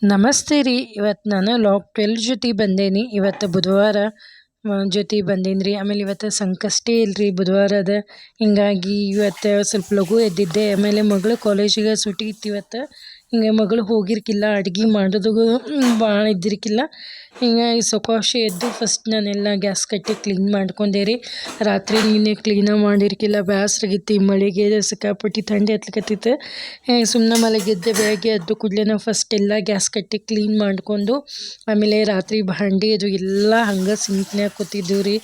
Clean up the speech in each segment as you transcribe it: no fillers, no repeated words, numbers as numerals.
ನಮಸ್ತೆ ರೀ. ಇವತ್ತು ನಾನು ಲಾಗ್ 12 ಜೊತೆ ಬಂದೇನಿ. ಇವತ್ತು ಬುಧವಾರ ಜೊತೆ ಬಂದೀನಿ ರೀ. ಆಮೇಲೆ ಇವತ್ತು ಸಂಕಷ್ಟಿ ಇಲ್ರಿ, ಬುಧವಾರ ಅದ. ಹಿಂಗಾಗಿ ಇವತ್ತು ಸ್ವಲ್ಪ ಲಘು ಎದ್ದಿದ್ದೆ. ಆಮೇಲೆ ಮಗಳು ಕಾಲೇಜಿಗೆ ಸೂಟಿ ಇತ್ತು ಇವತ್ತು. ಹಿಂಗೆ ಮಗಳು ಹೋಗಿರ್ಕಿಲ್ಲ, ಅಡ್ಗೆ ಮಾಡೋದು ಭಾಳ ಇದ್ದಿರ್ಕಿಲ್ಲ. ಹಿಂಗಾಗಿ ಸೊಕಾಶಿ ಎದ್ದು ಫಸ್ಟ್ ನಾನೆಲ್ಲ ಗ್ಯಾಸ್ ಕಟ್ಟಿ ಕ್ಲೀನ್ ಮಾಡ್ಕೊಂಡೆ ರೀ. ರಾತ್ರಿ ನೀನೆ ಕ್ಲೀನಾಗಿ ಮಾಡಿರ್ಕಿಲ್ಲ, ಬೇಸ್ರಾಗಿತ್ತು. ಮಳೆಗೆ ಸಿಕ್ಕಾಪಟ್ಟಿ ಥಂಡಿ ಹತ್ಲಿಕತ್ತಿತ್ತು. ಸುಮ್ಮನೆ ಮಲಗಿದ್ದೆ. ಬೆಳಗ್ಗೆ ಎದ್ದು ಕೂಡಲೇ ನಾವು ಫಸ್ಟ್ ಎಲ್ಲ ಗ್ಯಾಸ್ ಕಟ್ಟಿ ಕ್ಲೀನ್ ಮಾಡ್ಕೊಂಡು, ಆಮೇಲೆ ರಾತ್ರಿ ಭಾಂಡಿ ಅದು ಎಲ್ಲ ಹಂಗೆ ಸಿಂಕ್ನ್ಯಾಗ ಕೂತಿದ್ದೀವಿ ರೀ.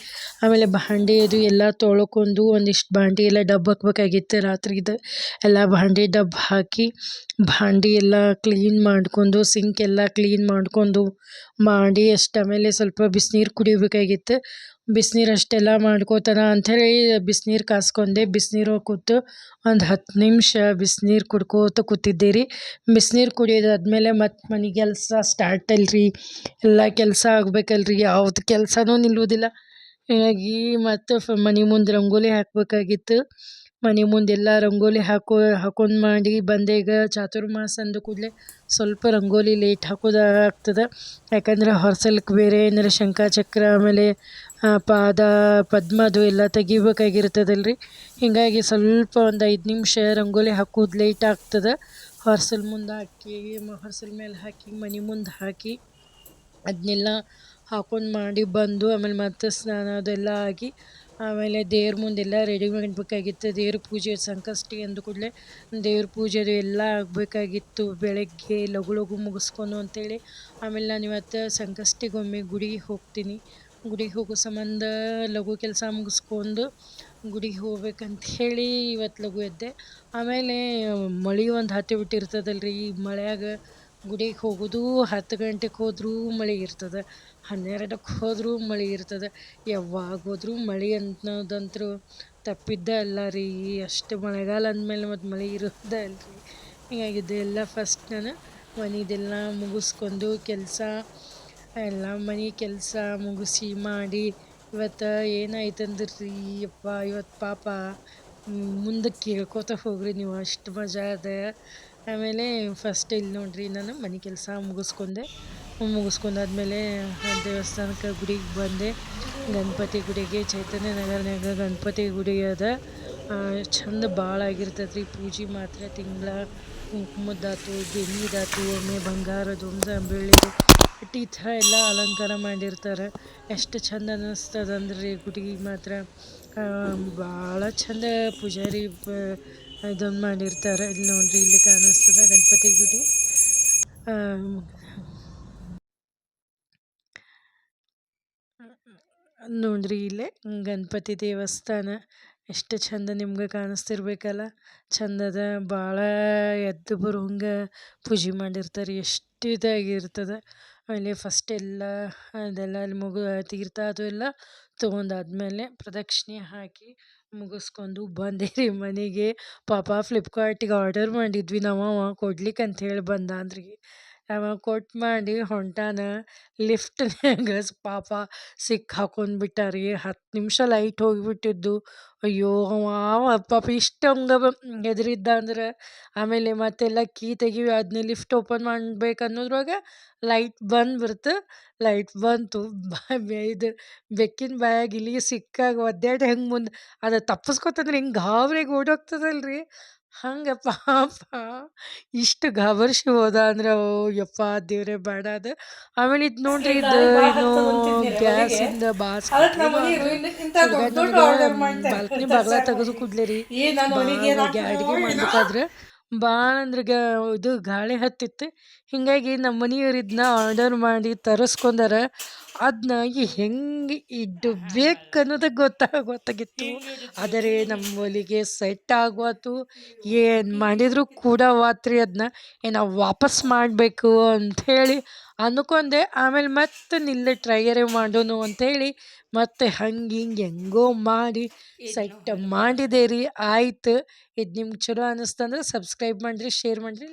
ಆಮೇಲೆ ಭಾಂಡಿ ಅದು ಎಲ್ಲ ತೊಳ್ಕೊಂಡು ಒಂದಿಷ್ಟು ಭಾಂಡಿ ಎಲ್ಲ ಡಬ್ಬ ಹಾಕ್ಬೇಕಾಗಿತ್ತು. ರಾತ್ರಿದು ಎಲ್ಲ ಭಾಂಡಿ ಡಬ್ಬ ಹಾಕಿ ಭಾಂಡಿ ಎಲ್ಲ ಕ್ಲೀನ್ ಮಾಡ್ಕೊಂಡು, ಸಿಂಕ್ ಎಲ್ಲ ಕ್ಲೀನ್ ಮಾಡ್ಕೊಂಡು ಮಾಡಿ ಅಷ್ಟು. ಆಮೇಲೆ ಸ್ವಲ್ಪ ಬಿಸಿನೀರು ಕುಡಿಬೇಕಾಗಿತ್ತು. ಬಿಸಿನೀರು ಅಷ್ಟೆಲ್ಲ ಮಾಡ್ಕೋತಾರ ಅಂಥೇಳಿ ಬಿಸಿನೀರು ಕಾಸ್ಕೊಂಡೆ. ಬಿಸಿನೀರು ಕೂತು ಒಂದು 10 ನಿಮಿಷ ಬಿಸಿನೀರು ಕುಡ್ಕೋತ ಕೂತಿದ್ದೆ ರೀ. ಬಿಸಿನೀರು ಕುಡಿಯೋದಾದ್ಮೇಲೆ ಮತ್ತು ಮನೆ ಕೆಲಸ ಸ್ಟಾರ್ಟ್ ಅಲ್ರಿ. ಎಲ್ಲ ಕೆಲಸ ಆಗ್ಬೇಕಲ್ರಿ, ಯಾವ್ದು ಕೆಲಸನೂ ನಿಲ್ಲುವುದಿಲ್ಲ. ಹೀಗಾಗಿ ಮತ್ತು ಮನೆ ಮುಂದೆ ರಂಗೋಲಿ ಹಾಕಬೇಕಾಗಿತ್ತು. ಮನೆ ಮುಂದೆಲ್ಲ ರಂಗೋಲಿ ಹಾಕೊಂಡು ಮಾಡಿ ಬಂದೆ. ಈಗ ಚಾತುರ್ಮಾಸ ಅಂದ ಕೂಡಲೇ ಸ್ವಲ್ಪ ರಂಗೋಲಿ ಲೇಟ್ ಹಾಕೋದು ಆಗ್ತದೆ. ಯಾಕಂದ್ರೆ ಹೊರಸಲ್ಕ್ ಬೇರೆ ಏನಾರ ಶಂಖ ಚಕ್ರ ಆಮೇಲೆ ಪಾದ ಪದ್ಮದು ಎಲ್ಲ ತೆಗಿಬೇಕಾಗಿರ್ತದಲ್ರಿ. ಹೀಗಾಗಿ ಸ್ವಲ್ಪ ಒಂದು 5 ನಿಮಿಷ ರಂಗೋಲಿ ಹಾಕೋದು ಲೇಟ್ ಆಗ್ತದೆ. ಹೊರಸಲ್ ಮುಂದೆ ಹಾಕಿ, ಹೊರಸಲ್ ಮೇಲೆ ಹಾಕಿ, ಮನೆ ಮುಂದೆ ಹಾಕಿ ಅದನ್ನೆಲ್ಲ ಹಾಕೊಂಡು ಮಾಡಿ ಬಂದು, ಆಮೇಲೆ ಮತ್ತೆ ಸ್ನಾನ ಅದೆಲ್ಲ ಆಗಿ, ಆಮೇಲೆ ದೇವ್ರ ಮುಂದೆಲ್ಲ ರೆಡಿ ಮಾಡಬೇಕಾಗಿತ್ತು. ದೇವ್ರ ಪೂಜೆ ಸಂಕಷ್ಟಿ ಅಂದ ಕೂಡಲೇ ದೇವ್ರ ಪೂಜೆ ಅದು ಎಲ್ಲ ಆಗಬೇಕಾಗಿತ್ತು. ಬೆಳಗ್ಗೆ ಲಘು ಲಘು ಮುಗಿಸ್ಕೊಂಡು ಅಂತೇಳಿ. ಆಮೇಲೆ ನಾನು ಇವತ್ತು ಸಂಕಷ್ಟಿಗೊಮ್ಮೆ ಗುಡಿಗೆ ಹೋಗ್ತೀನಿ. ಗುಡಿಗೆ ಹೋಗೋ ಸಂಬಂಧ ಲಘು ಕೆಲಸ ಮುಗಿಸ್ಕೊಂಡು ಗುಡಿಗೆ ಹೋಗ್ಬೇಕಂತ ಹೇಳಿ ಇವತ್ತು ಲಘು ಎದ್ದೆ. ಆಮೇಲೆ ಮಳೆ ಒಂದು ಹತ್ತಿ ಬಿಟ್ಟಿರ್ತದಲ್ರಿ. ಈ ಮಳೆಯಾಗ ಗುಡಿಗೆ ಹೋಗೋದು 10 ಗಂಟೆಗೆ ಹೋದ್ರೂ ಮಳೆ ಇರ್ತದೆ, 12ಕ್ಕೆ ಹೋದ್ರೂ ಮಳೆ ಇರ್ತದೆ. ಯಾವಾಗ ಹೋದ್ರೂ ಮಳೆ ಅನ್ನೋದಂತೂ ತಪ್ಪಿದ್ದ ಅಲ್ಲ ರೀ. ಅಷ್ಟು ಮಳೆಗಾಲ ಅಂದಮೇಲೆ ಮತ್ತು ಮಳೆ ಇರೋದೇ ಅಲ್ರಿ. ಹೀಗಾಗಿದ್ದು ಎಲ್ಲ ಫಸ್ಟ್ ನಾನು ಮನೆದೆಲ್ಲ ಮುಗಿಸ್ಕೊಂಡು ಕೆಲಸ ಎಲ್ಲ ಮನೆ ಕೆಲಸ ಮುಗಿಸಿ ಮಾಡಿ. ಇವತ್ತು ಏನಾಯ್ತಂದ್ರೆ ರೀ ಯಪ್ಪ, ಇವತ್ತು ಪಾಪ ಮುಂದಕ್ಕೆ ಕೇಳ್ಕೊತ ಹೋಗ್ರಿ ನೀವು, ಅಷ್ಟು ಮಜಾ ಅದ. ಆಮೇಲೆ ಫಸ್ಟ್ ಇಲ್ಲಿ ನೋಡ್ರಿ, ನಾನು ಮನೆ ಕೆಲಸ ಮುಗಿಸ್ಕೊಂಡಾದ್ಮೇಲೆ ದೇವಸ್ಥಾನಕ್ಕೆ ಗುಡಿಗೆ ಬಂದೆ. ಗಣಪತಿ ಗುಡಿಗೆ ಚೈತನ್ಯ ನಗರನಾಗ ಗಣಪತಿ ಗುಡಿ ಅದ. ಚಂದ ಭಾಳ ಆಗಿರ್ತದೆ ರೀ ಪೂಜೆ ಮಾತ್ರ. ತಿಂಗಳ ಕುಂಕುಮದ್ದಾತು, ಬೆಳ್ಳಿದಾತು, ಒಮ್ಮೆ ಬಂಗಾರದು, ಬೆಳ್ಳಿದು ಈ ಥರ ಎಲ್ಲ ಅಲಂಕಾರ ಮಾಡಿರ್ತಾರೆ. ಎಷ್ಟು ಚಂದ ಅನ್ನಿಸ್ತದಂದ್ರೆ ಗುಡಿಗೆ ಮಾತ್ರ ಭಾಳ ಚಂದ ಪೂಜಾರಿ ಇದನ್ನು ಮಾಡಿರ್ತಾರೆ. ಇಲ್ಲಿ ನೋಡ್ರಿ, ಇಲ್ಲಿ ಕಾಣಿಸ್ತದ ಗಣಪತಿ ಗುಡಿ. ನೋಡ್ರಿ ಇಲ್ಲೇ ಗಣಪತಿ ದೇವಸ್ಥಾನ ಎಷ್ಟು ಚಂದ ನಿಮ್ಗೆ ಕಾಣಿಸ್ತಿರ್ಬೇಕಲ್ಲ. ಚಂದದ ಭಾಳ ಎದ್ದು ಬರೋಂಗೆ ಪೂಜೆ ಮಾಡಿರ್ತಾರೆ. ಎಷ್ಟು ಇದಾಗಿರ್ತದೆ. ಆಮೇಲೆ ಫಸ್ಟ್ ಎಲ್ಲ ಅದೆಲ್ಲ ಅಲ್ಲಿ ತೀರ್ಥ ಅದು ಎಲ್ಲ ತೊಗೊಂಡಾದ್ಮೇಲೆ ಪ್ರದಕ್ಷಿಣೆ ಹಾಕಿ ಮುಗಿಸ್ಕೊಂಡು ಬಂದೆ ರೀ ಮನೆಗೆ. ಪಾಪ ಫ್ಲಿಪ್ಕಾರ್ಟಿಗೆ ಆರ್ಡರ್ ಮಾಡಿದ್ವಿ ನಾವು, ಕೊಡ್ಲಿಕ್ಕೆ ಅಂಥೇಳಿ ಬಂದ ಅಂದ್ರಿ. ಅವ ಕೊಟ್ಟು ಮಾಡಿ ಹೊಂಟಾನ. ಲಿಫ್ಟ್ನ್ಯಾಗ ಪಾಪ ಸಿಕ್ಕಿ ಹಾಕೊಂಡ್ಬಿಟ್ಟ ರೀ. 10 ನಿಮಿಷ ಲೈಟ್ ಹೋಗಿಬಿಟ್ಟಿದ್ದು. ಅಯ್ಯೋ ಅವ ಪಾಪ ಇಷ್ಟು ಹಂಗೆ ಹೆದರಿದ್ದ ಅಂದ್ರೆ. ಆಮೇಲೆ ಮತ್ತೆಲ್ಲ ಕೀ ತೆಗಿವಿ, ಅದನ್ನ ಲಿಫ್ಟ್ ಓಪನ್ ಮಾಡ್ಬೇಕು ಅನ್ನೋದ್ರೊಳಗೆ ಲೈಟ್ ಬಂದ್ಬಿಡ್ತು. ಲೈಟ್ ಬಂತು, ಇದು ಬೆಕ್ಕಿನ ಬಾಯಾಗ ಇಲ್ಲಿಗೆ ಸಿಕ್ಕಾಗ ಒದ್ದಾಡಿ ಹೆಂಗೆ ಮುಂದೆ ಅದು ತಪ್ಪಿಸ್ಕೊತಂದ್ರೆ ಹಿಂಗೆ ಗಾಬರಿಗೆ ಓಡೋಗ್ತದಲ್ರಿ. ಹಂಗೆ ಪಾಪ ಇಷ್ಟು ಗಾಬರ್ಸಿ ಹೋದ ಅಂದ್ರೆ, ಓ ಯಪ್ಪ ದೇವ್ರೆ ಬೇಡ ಅದು. ಆಮೇಲೆ ಇದು ನೋಡ್ರಿ, ಇದು ಏನು ಗ್ಯಾಸಿಂದ ಬಾಲ್ಕನಿ ಬಾಗ್ಲ ತೆಗೆದು ಕೂಡ್ಲೆ ರೀ ಅಡುಗೆ ಮಾಡ್ಬೇಕಾದ್ರೆ ಭಾಳ ಅಂದ್ರೆ ಇದು ಗಾಳಿ ಹತ್ತಿತ್ತು. ಹೀಗಾಗಿ ನಮ್ಮ ಮನೆಯವ್ರು ಇದನ್ನ ಆರ್ಡರ್ ಮಾಡಿ ತರಿಸ್ಕೊಂಡಾರ. ಅದನ್ನ ಹೆಂಗೆ ಇಡಬೇಕು ಅನ್ನೋದು ಗೊತ್ತಾಗಿತ್ತು. ಆದರೆ ನಮ್ಮ ಒಲಿಗೆ ಸೆಟ್ ಆಗೋತು. ಏನು ಮಾಡಿದ್ರು ಕೂಡ ವಾತ್ರಿ ಅದನ್ನ ನಾವು ವಾಪಸ್ ಮಾಡಬೇಕು ಅಂಥೇಳಿ ಅಂದ್ಕೊಂಡೆ. ಆಮೇಲೆ ಮತ್ತೆ ನಿಲ್ಲೆ ಟ್ರೈಯರೇ ಮಾಡೋನು ಅಂಥೇಳಿ ಮತ್ತು ಹಂಗೆ ಹಿಂಗೆ ಹೆಂಗೋ ಮಾಡಿ ಸೆಟ್ ಮಾಡಿದೆ ರೀ. ಆಯ್ತು. ಇದು ನಿಮ್ಗೆ ಚಲೋ ಅನ್ನಿಸ್ತಂದ್ರೆ ಸಬ್ಸ್ಕ್ರೈಬ್ ಮಾಡಿರಿ, ಶೇರ್ ಮಾಡಿರಿ.